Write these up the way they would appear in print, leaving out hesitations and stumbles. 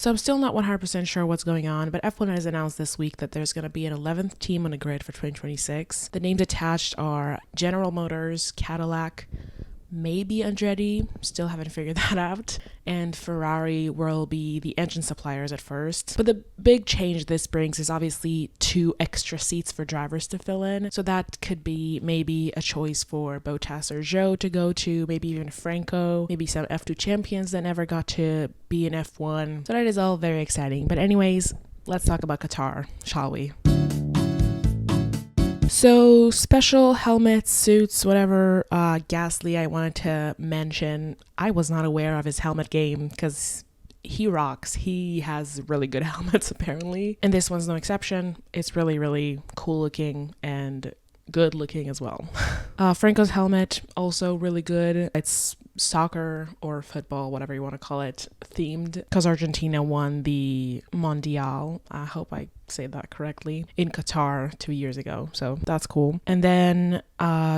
So I'm still not 100% sure what's going on, but F1 has announced this week that there's going to be an 11th team on the grid for 2026. The names attached are General Motors, Cadillac, maybe Andretti, still haven't figured that out, and Ferrari will be the engine suppliers at first. But the big change this brings is obviously 2 extra seats for drivers to fill in, so that could be maybe a choice for Bottas or Zhou to go to, maybe even Franco, maybe some F2 champions that never got to be in F1. So that is all very exciting. But anyways, let's talk about Qatar, shall we? So special helmets, suits, whatever, Gasly I wanted to mention. I was not aware of his helmet game because he rocks. He has really good helmets apparently. And this one's no exception. It's really, really cool looking and good looking as well. Franco's helmet, also really good. It's soccer or football, whatever you want to call it, themed because Argentina won the Mondial. I hope I say that correctly, in Qatar 2 years ago. So that's cool. And then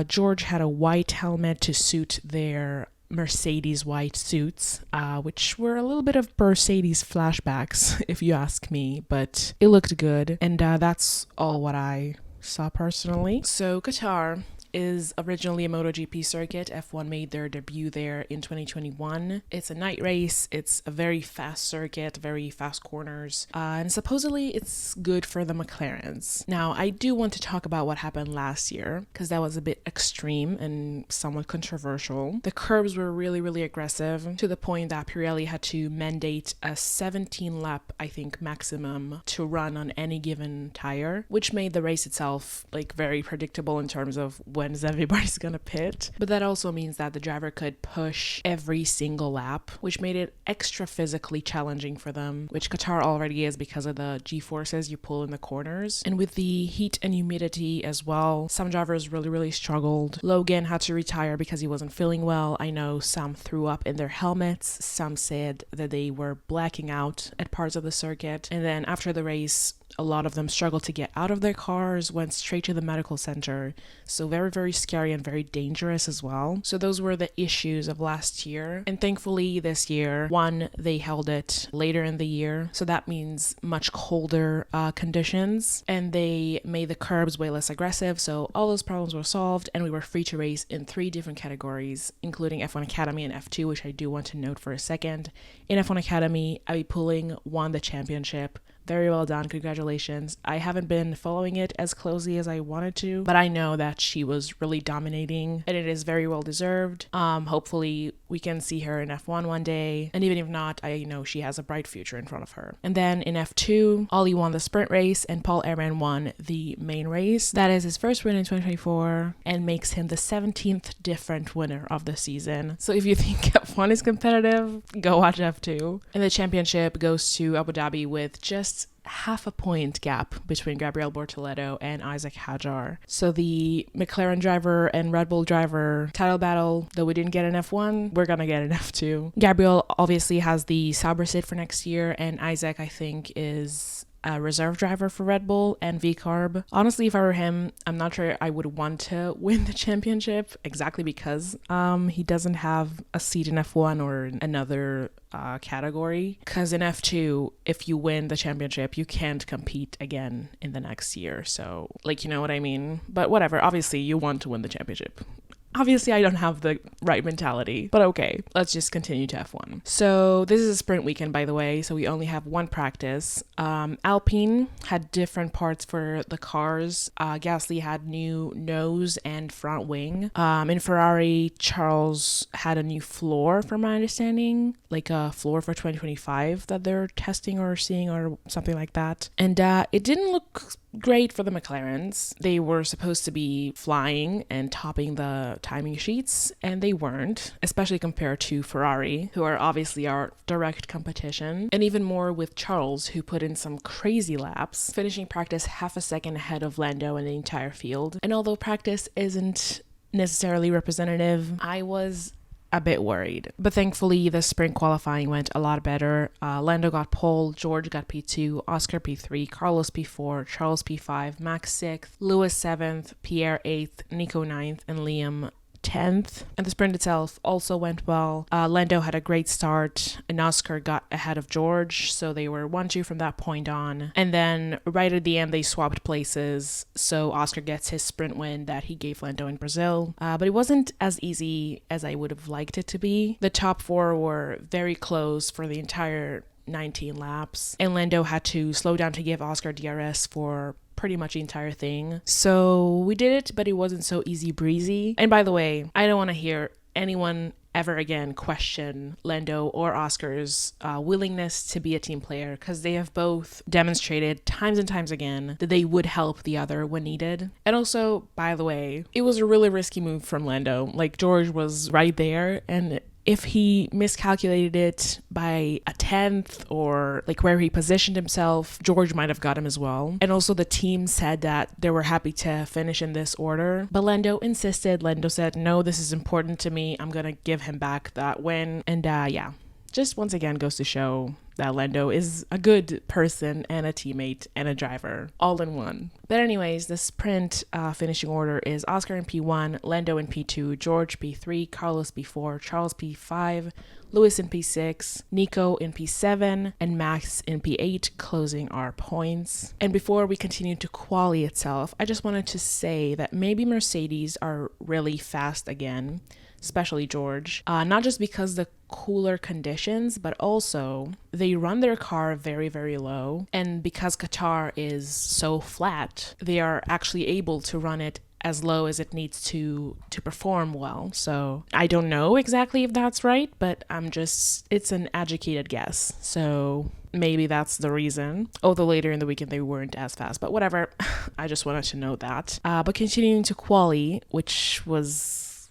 George had a white helmet to suit their Mercedes white suits, which were a little bit of Mercedes flashbacks, if you ask me, but it looked good. And that's all what I saw personally. So Qatar is originally a MotoGP circuit. F1 made their debut there in 2021. It's a night race. It's a very fast circuit, very fast corners, and supposedly it's good for the McLarens. Now, I do want to talk about what happened last year because that was a bit extreme and somewhat controversial. The curbs were really, really aggressive to the point that Pirelli had to mandate a 17 lap, I think, maximum to run on any given tire, which made the race itself like very predictable in terms of when is everybody's gonna pit. But that also means that the driver could push every single lap, which made it extra physically challenging for them, which Qatar already is because of the G-forces you pull in the corners. And with the heat and humidity as well, some drivers really, really struggled. Logan had to retire because he wasn't feeling well. I know some threw up in their helmets. Some said that they were blacking out at parts of the circuit. And then after the race, a lot of them struggled to get out of their cars, went straight to the medical center. So very, very scary and very dangerous as well. So those were the issues of last year. And thankfully this year, one, they held it later in the year. So that means much colder conditions. And they made the curbs way less aggressive. So all those problems were solved and we were free to race in 3 different categories, including F1 Academy and F2, which I do want to note for a second. In F1 Academy, Abby Pulling won the championship. Very well done. Congratulations. I haven't been following it as closely as I wanted to, but I know that she was really dominating and it is very well deserved. Hopefully we can see her in F1 one day. And even if not, I know she has a bright future in front of her. And then in F2, Ollie won the sprint race and Paul Aron won the main race. That is his first win in 2024 and makes him the 17th different winner of the season. So if you think F1 is competitive, go watch F2. And the championship goes to Abu Dhabi with just half a point gap between Gabriel Bortoleto and Isaac Hadjar. So the McLaren driver and Red Bull driver title battle, though we didn't get an F1, we're gonna get an F2. Gabriel obviously has the Sauber sit for next year, and Isaac, I think, is a reserve driver for Red Bull and VCarb. Honestly, if I were him, I'm not sure I would want to win the championship exactly because he doesn't have a seat in F1 or another category. Because in F2, if you win the championship, you can't compete again in the next year. So, like, you know what I mean? But whatever, obviously you want to win the championship. Obviously, I don't have the right mentality, but okay, let's just continue to F1. So this is a sprint weekend, by the way, so we only have one practice. Alpine had different parts for the cars. Gasly had new nose and front wing. In Ferrari, Charles had a new floor, from my understanding, like a floor for 2025 that they're testing or seeing or something like that. And it didn't look great for the McLarens. They were supposed to be flying and topping the timing sheets, and they weren't, especially compared to Ferrari, who are obviously our direct competition, and even more with Charles, who put in some crazy laps, finishing practice half a second ahead of Lando and the entire field. And although practice isn't necessarily representative, I was a bit worried. But thankfully, the sprint qualifying went a lot better. Lando got pole, George got P2, Oscar P3, Carlos P4, Charles P5, Max 6th, Lewis 7th, Pierre 8th, Nico 9th, and Liam 10th. And the sprint itself also went well. Lando had a great start, and Oscar got ahead of George, so they were 1-2 from that point on. And then right at the end, they swapped places, so Oscar gets his sprint win that he gave Lando in Brazil. But it wasn't as easy as I would have liked it to be. The top 4 were very close for the entire 19 laps, and Lando had to slow down to give Oscar DRS for pretty much the entire thing. So we did it, but it wasn't so easy breezy. And by the way, I don't want to hear anyone ever again question Lando or Oscar's willingness to be a team player, because they have both demonstrated times and times again that they would help the other when needed. And also, by the way, it was a really risky move from Lando. Like, George was right there, and if he miscalculated it by a 10th or like where he positioned himself, George might have got him as well. And also the team said that they were happy to finish in this order, but Lando insisted. Lando said, no, this is important to me. I'm gonna give him back that win. And yeah, just once again goes to show that Lando is a good person and a teammate and a driver all in one. But anyways, the sprint finishing order is Oscar in P1, Lando in P2, George P3, Carlos P4, Charles P5, Lewis in P6, Nico in P7, and Max in P8, closing our points. And before we continue to quali itself, I just wanted to say that maybe Mercedes are really fast again, especially George, not just because the cooler conditions, but also they run their car very, very low. And because Qatar is so flat, they are actually able to run it as low as it needs to perform well. So I don't know exactly if that's right, but it's an educated guess. So maybe that's the reason. Although later in the weekend they weren't as fast, but whatever. I just wanted to note that. But continuing to quali, which was,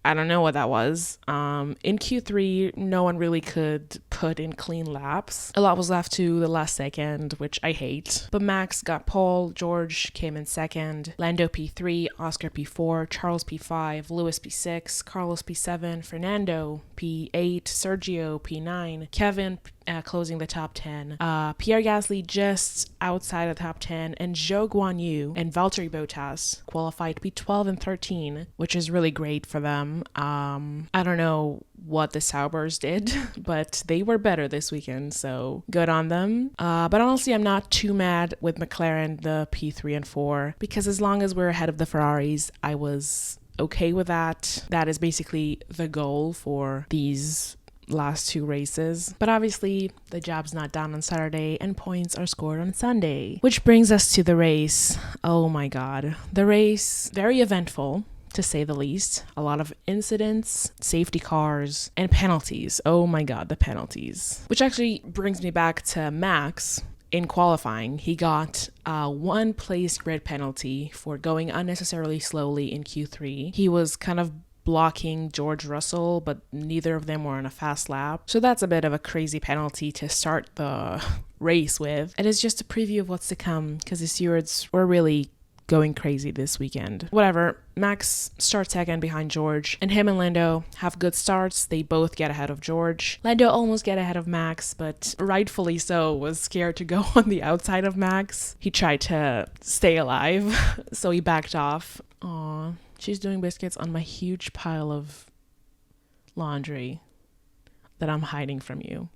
I don't know what that was. In Q3, no one really could put in clean laps. A lot was left to the last second, which I hate. But Max got pole, George came in second, Lando P3, Oscar P4, Charles P5, Lewis P6, Carlos P7, Fernando P8, Sergio P9, Kevin closing the top 10, Pierre Gasly just outside the top 10, and Zhou Guanyu and Valtteri Bottas qualified P12 and 13, which is really great for them. I don't know what the Saubers did, but they were better this weekend, so good on them. But honestly, I'm not too mad with McLaren, the P3 and 4, because as long as we're ahead of the Ferraris, I was okay with that. That is basically the goal for these last 2 races. But obviously the job's not done on Saturday and points are scored on Sunday, which brings us to the race. Oh my god, the race, very eventful to say the least. A lot of incidents, safety cars, and penalties. Oh my god, the penalties, which actually brings me back to Max. In qualifying, he got a 1 place grid penalty for going unnecessarily slowly in Q3. He was kind of blocking George Russell, but neither of them were on a fast lap. So that's a bit of a crazy penalty to start the race with. And it's just a preview of what's to come, because the stewards were really going crazy this weekend. Whatever, Max starts second behind George, and him and Lando have good starts. They both get ahead of George. Lando almost get ahead of Max, but rightfully so, was scared to go on the outside of Max. He tried to stay alive, so he backed off. Aww. She's doing biscuits on my huge pile of laundry that I'm hiding from you.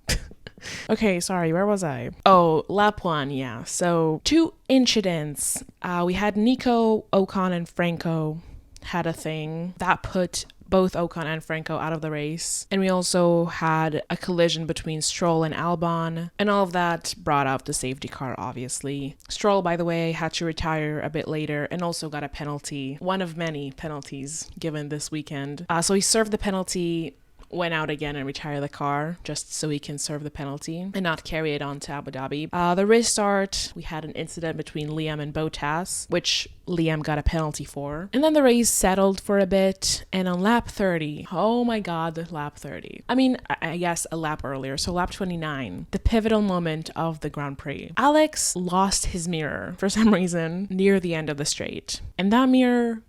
Okay, sorry, where was I? Oh, lap 1, yeah. So 2 incidents. We had Nico, Ocon, and Franco had a thing that put both Ocon and Franco out of the race. And we also had a collision between Stroll and Albon, and all of that brought out the safety car, obviously. Stroll, by the way, had to retire a bit later and also got a penalty, one of many penalties given this weekend. So he served the penalty, went out again and retired the car just so he can serve the penalty and not carry it on to Abu Dhabi. The restart, we had an incident between Liam and Bottas, which Liam got a penalty for. And then the race settled for a bit, and on lap 30, oh my god, lap 30. I mean, I guess a lap earlier, so lap 29, the pivotal moment of the Grand Prix. Alex lost his mirror for some reason near the end of the straight. And that mirror,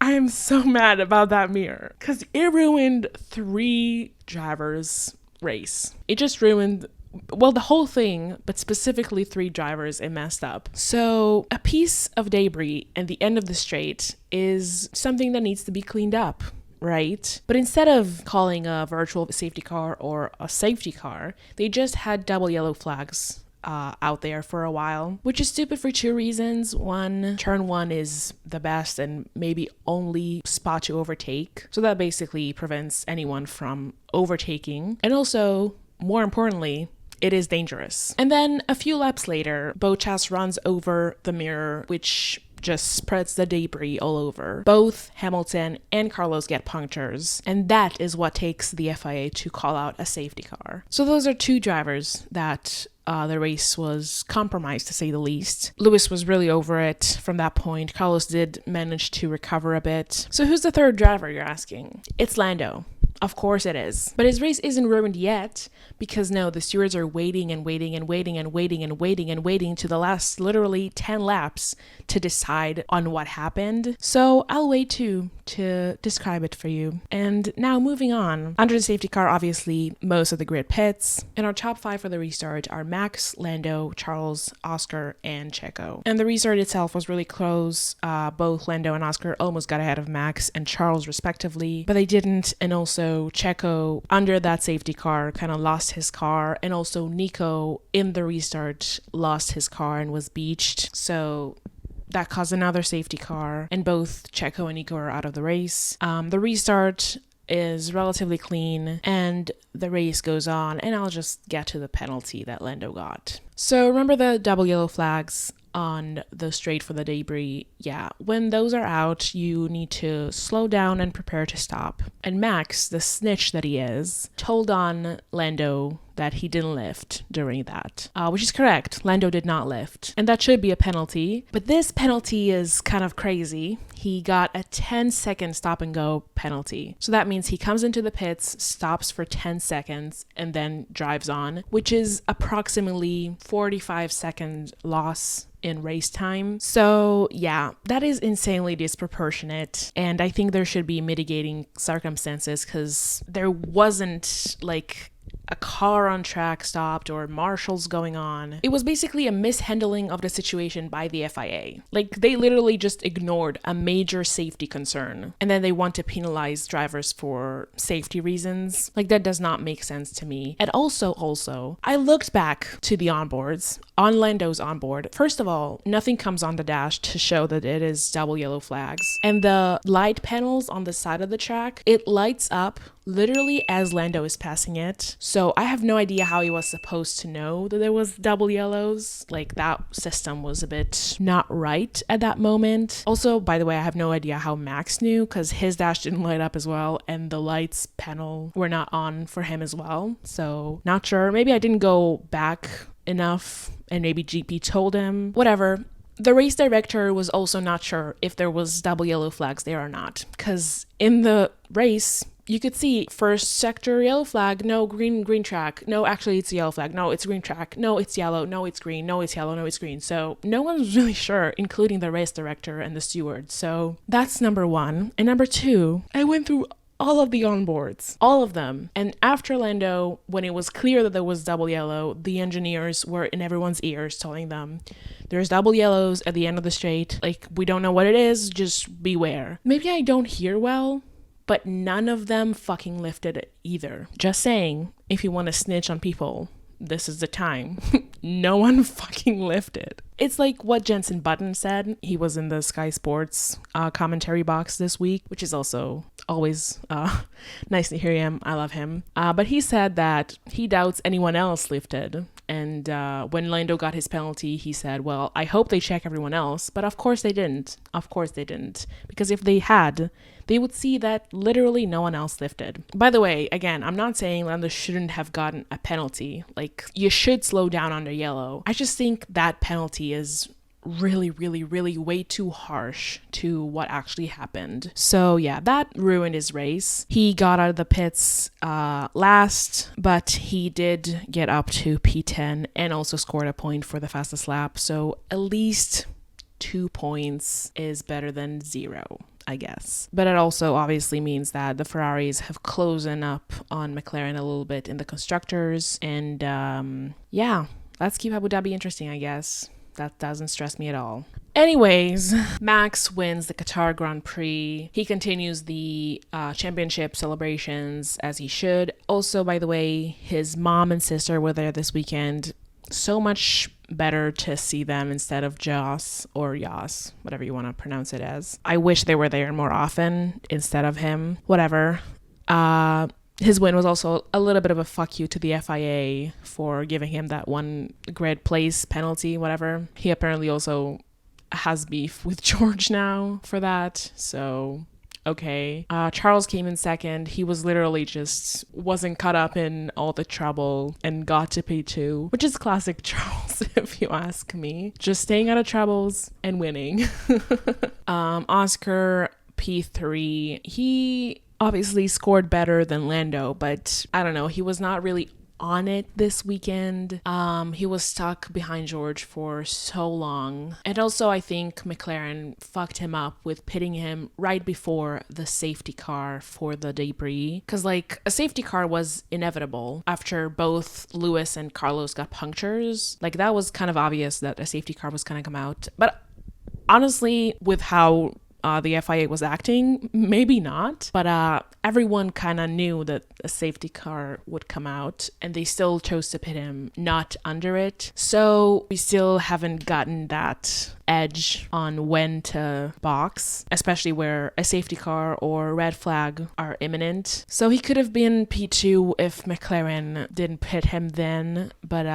I am so mad about that mirror because it ruined 3 drivers' race. It just ruined, well, the whole thing, but specifically 3 drivers, it messed up. So a piece of debris at the end of the straight is something that needs to be cleaned up, right? But instead of calling a virtual safety car or a safety car, they just had double yellow flags out there for a while, which is stupid for 2 reasons. One, turn 1 is the best and maybe only spot to overtake. So that basically prevents anyone from overtaking. And also, more importantly, it is dangerous. And then a few laps later, Bottas runs over the mirror, which just spreads the debris all over. Both Hamilton and Carlos get punctures, and that is what takes the FIA to call out a safety car. So those are 2 drivers that the race was compromised, to say the least. Lewis was really over it from that point. Carlos did manage to recover a bit. So who's the 3rd driver, you're asking? It's Lando. Of course it is. But his race isn't ruined yet, because no, the stewards are waiting and waiting and waiting and waiting and waiting and waiting to the last literally 10 laps to decide on what happened. So I'll wait to describe it for you. And now moving on. Under the safety car, obviously, most of the grid pits. And our top 5 for the restart are Max, Lando, Charles, Oscar, and Checo. And the restart itself was really close. Both Lando and Oscar almost got ahead of Max and Charles respectively, but they didn't. And also Checo, under that safety car, kind of lost his car, and also Nico in the restart lost his car and was beached. So that caused another safety car, and both Checo and Nico are out of the race. The restart is relatively clean and the race goes on, and I'll just get to the penalty that Lando got. So remember the double yellow flags on the straight for the debris? Yeah, when those are out, you need to slow down and prepare to stop. And Max, the snitch that he is, told on Lando that he didn't lift during that, which is correct. Lando did not lift, and that should be a penalty. But this penalty is kind of crazy. He got a 10-second stop and go penalty. So that means he comes into the pits, stops for 10 seconds, and then drives on, which is approximately 45-second loss in race time. So yeah, that is insanely disproportionate, and I think there should be mitigating circumstances, because there wasn't like a car on track stopped or marshals going on. It was basically a mishandling of the situation by the FIA. Like, they literally just ignored a major safety concern, and then they want to penalize drivers for safety reasons. Like, that does not make sense to me. And also, I looked back to the onboards, on Lando's onboard. First of all, nothing comes on the dash to show that it is double yellow flags. And the light panels on the side of the track, it lights up literally as Lando is passing it. So I have no idea how he was supposed to know that there was double yellows. Like, that system was a bit not right at that moment. Also, by the way, I have no idea how Max knew, because his dash didn't light up as well, and the lights panel were not on for him as well. So not sure. Maybe I didn't go back enough, and maybe GP told him. Whatever. The race director was also not sure if there was double yellow flags there or not, because in the race, you could see first sector yellow flag, no, green track, no, actually it's a yellow flag, no, it's green track, no, it's yellow, no, it's green, no, it's yellow, no, it's green. So no one was really sure, including the race director and the steward. So that's number 1. And number 2, I went through all of the onboards, all of them. And after Lando, when it was clear that there was double yellow, the engineers were in everyone's ears telling them, there's double yellows at the end of the straight. Like, we don't know what it is, just beware. Maybe I don't hear well, but none of them fucking lifted it either. Just saying, if you want to snitch on people, this is the time. No one fucking lifted. It's like what Jensen Button said. He was in the Sky Sports commentary box this week, which is also always nice to hear him. I love him. But he said that he doubts anyone else lifted. And when Lando got his penalty, he said, well, I hope they check everyone else. But of course they didn't. Of course they didn't. Because if they had, they would see that literally no one else lifted. By the way, again, I'm not saying Lando shouldn't have gotten a penalty. Like, you should slow down under yellow. I just think that penalty is really way too harsh to what actually happened. So yeah, that ruined his race. He got out of the pits last, but he did get up to P10 and also scored a point for the fastest lap. So at least 2 points is better than 0. I guess. But it also obviously means that the Ferraris have closed up on McLaren a little bit in the constructors. And yeah, let's keep Abu Dhabi interesting, I guess. That doesn't stress me at all. Anyways, Max wins the Qatar Grand Prix. He continues the championship celebrations as he should. Also, by the way, his mom and sister were there this weekend. So much better to see them instead of Joss or Yas, whatever you want to pronounce it as. I wish they were there more often instead of him. Whatever. His win was also a little bit of a fuck you to the FIA for giving him that one grid place penalty, whatever. He apparently also has beef with George now for that, so okay. Charles came in second. He was literally just wasn't caught up in all the trouble and got to P2, which is classic Charles if you ask me. Just staying out of troubles and winning. Oscar P3. He obviously scored better than Lando, but I don't know, he was not really on it this weekend. He was stuck behind George for so long. And also I think McLaren fucked him up with pitting him right before the safety car for the debris. Because like a safety car was inevitable after both Lewis and Carlos got punctures. Like that was kind of obvious that a safety car was gonna come out. But honestly, with how the FIA was acting, maybe not, but everyone kind of knew that a safety car would come out and they still chose to pit him not under it. So we still haven't gotten that edge on when to box, especially where a safety car or red flag are imminent. So he could have been P2 if McLaren didn't pit him then, but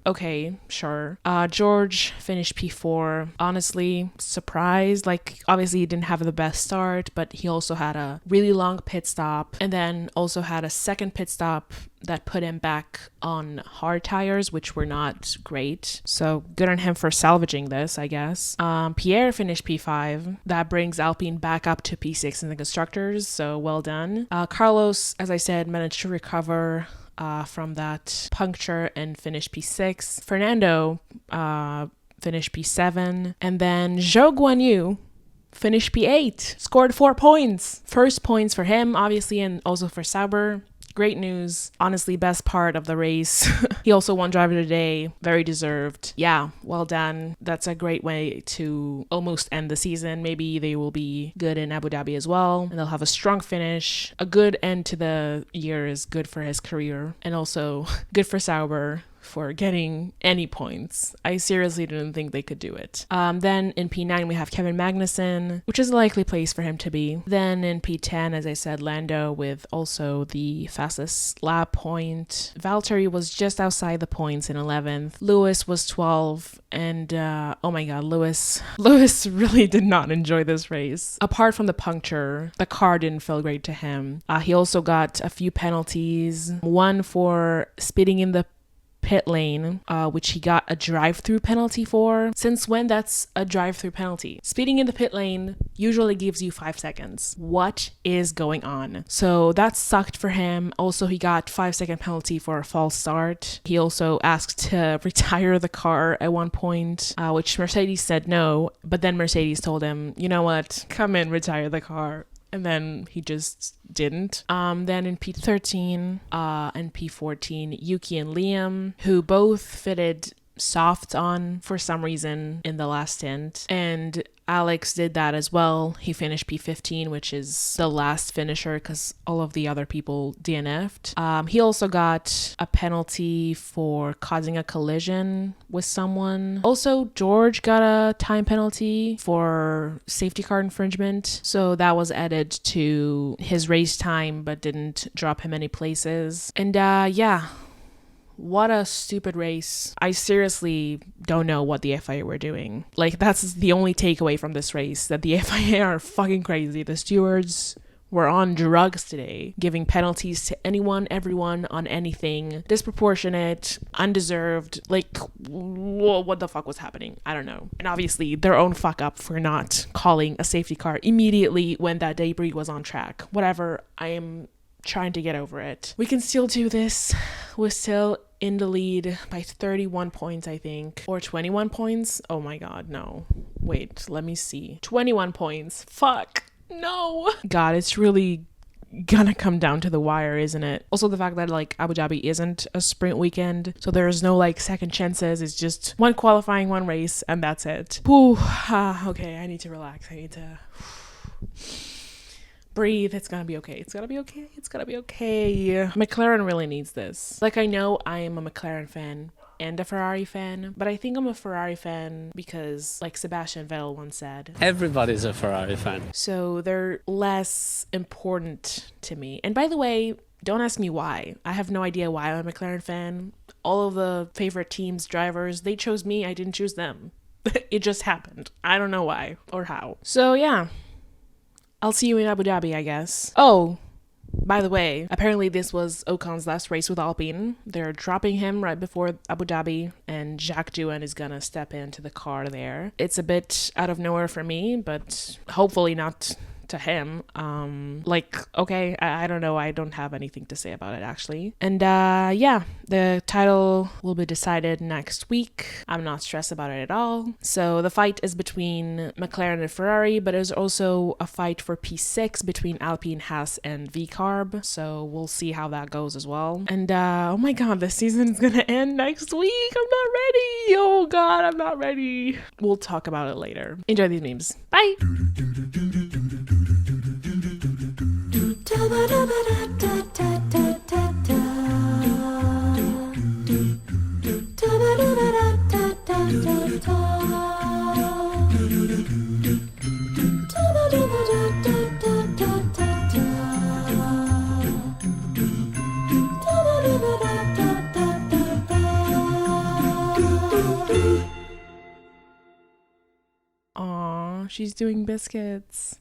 okay, sure. George finished P4. Honestly, surprised. Like obviously he didn't have the best start, but he also had a really long pit stop and then also had a second pit stop that put him back on hard tires, which were not great. So good on him for salvaging this, I guess. Pierre finished P5. That brings Alpine back up to P6 in the constructors, so well done. Carlos, as I said, managed to recover from that puncture and finish P6. Fernando finished P7. And then Zhou Guanyu finished P8. Scored 4 points. First points for him, obviously, and also for Sauber. Great news. Honestly, best part of the race. He also won Driver of the Day. Very deserved. Yeah, well done. That's a great way to almost end the season. Maybe they will be good in Abu Dhabi as well. And they'll have a strong finish. A good end to the year is good for his career. And also good for Sauber for getting any points. I seriously didn't think they could do it. Then in P9 we have Kevin Magnussen, which is a likely place for him to be. Then in P10, as I said, Lando with also the fastest lap point. Valtteri was just outside the points in 11th. Lewis was 12th, and oh my god, Lewis really did not enjoy this race. Apart from the puncture, the car didn't feel great to him. He also got a few penalties. One for speeding in the pit lane, which he got a drive-through penalty for. Since when that's a drive-through penalty? Speeding in the pit lane usually gives you 5 seconds. What is going on? So that sucked for him. Also, he got 5-second penalty for a false start. He also asked to retire the car at one point, which Mercedes said no, but then Mercedes told him, you know what, come in, retire the car. And then he just didn't. Then in P13 and P14, Yuki and Liam, who both fitted soft on for some reason in the last stint. And Alex did that as well. He finished P15, which is the last finisher because all of the other people DNF'd. He also got a penalty for causing a collision with someone. Also, George got a time penalty for safety car infringement. So that was added to his race time, but didn't drop him any places. And yeah. What a stupid race. I seriously don't know what the FIA were doing. Like, that's the only takeaway from this race, that the FIA are fucking crazy. The stewards were on drugs today, giving penalties to anyone, everyone, on anything. Disproportionate, undeserved. Like, what the fuck was happening? I don't know. And obviously, their own fuck up for not calling a safety car immediately when that debris was on track. Whatever, I am trying to get over it. We can still do this. We're still in the lead by 31 points, I think. Or 21 points? Oh my god, no. Wait, let me see. 21 points. Fuck. No. God, it's really gonna come down to the wire, isn't it? Also, the fact that like Abu Dhabi isn't a sprint weekend, so there's no like second chances. It's just one qualifying, one race, and that's it. Whew. Okay, I need to relax. I need to breathe. It's gonna be okay. It's gonna be okay. It's gonna be okay. McLaren really needs this. Like, I know I am a McLaren fan and a Ferrari fan, but I think I'm a Ferrari fan because, like Sebastian Vettel once said, everybody's a Ferrari fan. So they're less important to me. And by the way, don't ask me why. I have no idea why I'm a McLaren fan. All of the favorite teams, drivers, they chose me. I didn't choose them. It just happened. I don't know why or how. So yeah, I'll see you in Abu Dhabi, I guess. Oh, by the way, apparently this was Ocon's last race with Alpine. They're dropping him right before Abu Dhabi, and Jacques Drouin is gonna step into the car there. It's a bit out of nowhere for me, but hopefully not to him. Okay, I don't know. I don't have anything to say about it, actually. And yeah, the title will be decided next week. I'm not stressed about it at all. So the fight is between McLaren and Ferrari, but there's also a fight for P6 between Alpine, Haas, and VCarb. So we'll see how that goes as well. And oh my god, the season is gonna end next week. I'm not ready. Oh god, I'm not ready. We'll talk about it later. Enjoy these memes. Bye. Aw, she's doing biscuits.